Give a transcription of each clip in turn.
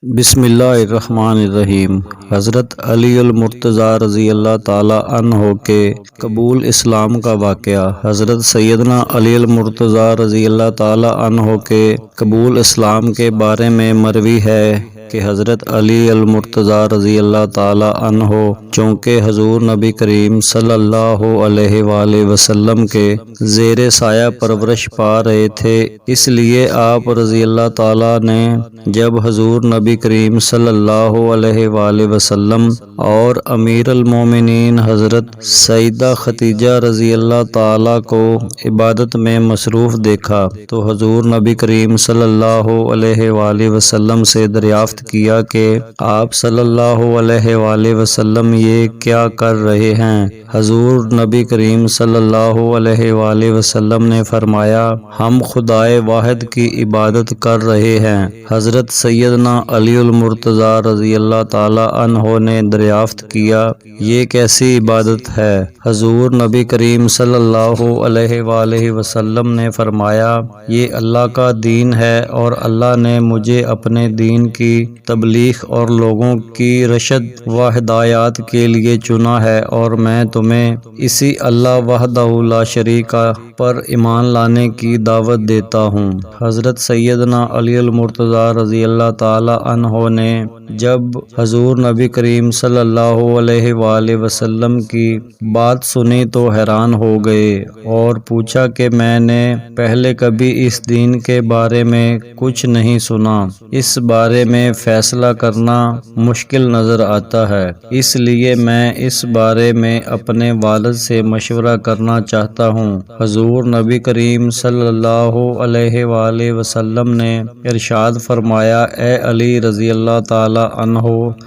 بسم اللہ الرحمن الرحیم۔ حضرت علی المرتضیٰ رضی اللہ تعالی عنہ کے قبول اسلام کا واقعہ۔ حضرت سیدنا علی المرتضیٰ رضی اللہ تعالی عنہ کے قبول اسلام کے بارے میں مروی ہے کہ حضرت علی المرتضیٰ رضی اللہ تعالی عنہ چونکہ حضور نبی کریم صلی اللہ علیہ وآلہ وسلم کے زیر سایہ پرورش پا رہے تھے، اس لیے آپ رضی اللہ تعالی نے جب حضور نبی کریم صلی اللہ علیہ وآلہ وسلم اور امیر المومنین حضرت سیدہ خدیجہ رضی اللہ تعالی کو عبادت میں مصروف دیکھا تو حضور نبی کریم صلی اللہ علیہ وآلہ وسلم سے دریافت کیا کہ آپ صلی اللہ علیہ وآلہ وسلم یہ کیا کر رہے ہیں؟ حضور نبی کریم صلی اللہ علیہ وآلہ وسلم نے فرمایا، ہم خدائے واحد کی عبادت کر رہے ہیں۔ حضرت سیدنا علی المرتضیٰ رضی اللہ تعالی عنہ نے دریافت کیا، یہ کیسی عبادت ہے؟ حضور نبی کریم صلی اللہ علیہ وآلہ وسلم نے فرمایا، یہ اللہ کا دین ہے اور اللہ نے مجھے اپنے دین کی تبلیغ اور لوگوں کی رشد و ہدایات کے لیے چنا ہے، اور میں تمہیں اسی اللہ وحدہ لا شریک پر ایمان لانے کی دعوت دیتا ہوں۔ حضرت سیدنا علی المرتضیٰ رضی اللہ تعالی عنہ نے جب حضور نبی کریم صلی اللہ علیہ وآلہ وسلم کی بات سنی تو حیران ہو گئے اور پوچھا کہ میں نے پہلے کبھی اس دین کے بارے میں کچھ نہیں سنا، اس بارے میں فیصلہ کرنا مشکل نظر آتا ہے، اس لیے میں اس بارے میں اپنے والد سے مشورہ کرنا چاہتا ہوں۔ حضور نبی کریم صلی اللہ علیہ وآلہ وسلم نے ارشاد فرمایا، اے علی رضی اللہ تعالی عنہ،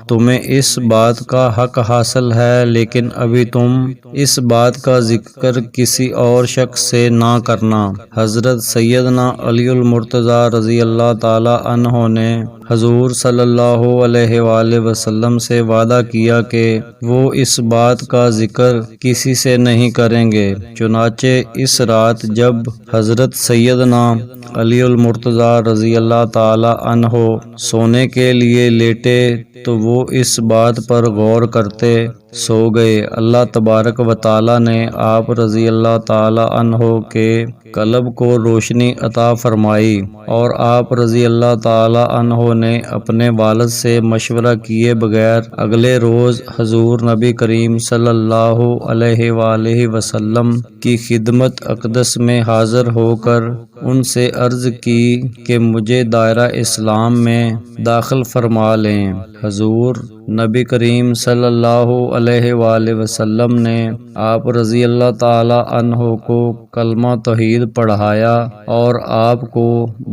تمہیں اس بات کا حق حاصل ہے، لیکن ابھی تم اس بات کا ذکر کسی اور شخص سے نہ کرنا۔ حضرت سیدنا علی المرتضیٰ رضی اللہ تعالی عنہ نے حضور صلی اللہ علیہ وآلہ وسلم سے وعدہ کیا کہ وہ اس بات کا ذکر کسی سے نہیں کریں گے۔ چنانچہ اس رات جب حضرت سیدنا علی المرتضیٰ رضی اللہ تعالی عنہ سونے کے لیے لیٹے تو وہ اس بات پر غور کرتے سو گئے۔ اللہ تبارک و تعالی نے آپ رضی اللہ تعالی عنہ کے قلب کو روشنی عطا فرمائی اور آپ رضی اللہ تعالی عنہ نے اپنے والد سے مشورہ کیے بغیر اگلے روز حضور نبی کریم صلی اللہ علیہ وآلہ وسلم کی خدمت اقدس میں حاضر ہو کر ان سے عرض کی کہ مجھے دائرہ اسلام میں داخل فرما لیں۔ حضور نبی کریم صلی اللہ علیہ وآلہ وسلم نے آپ رضی اللہ تعالی عنہ کو کلمہ توحید پڑھایا اور آپ کو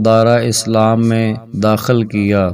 دائرہ اسلام میں داخل کیا۔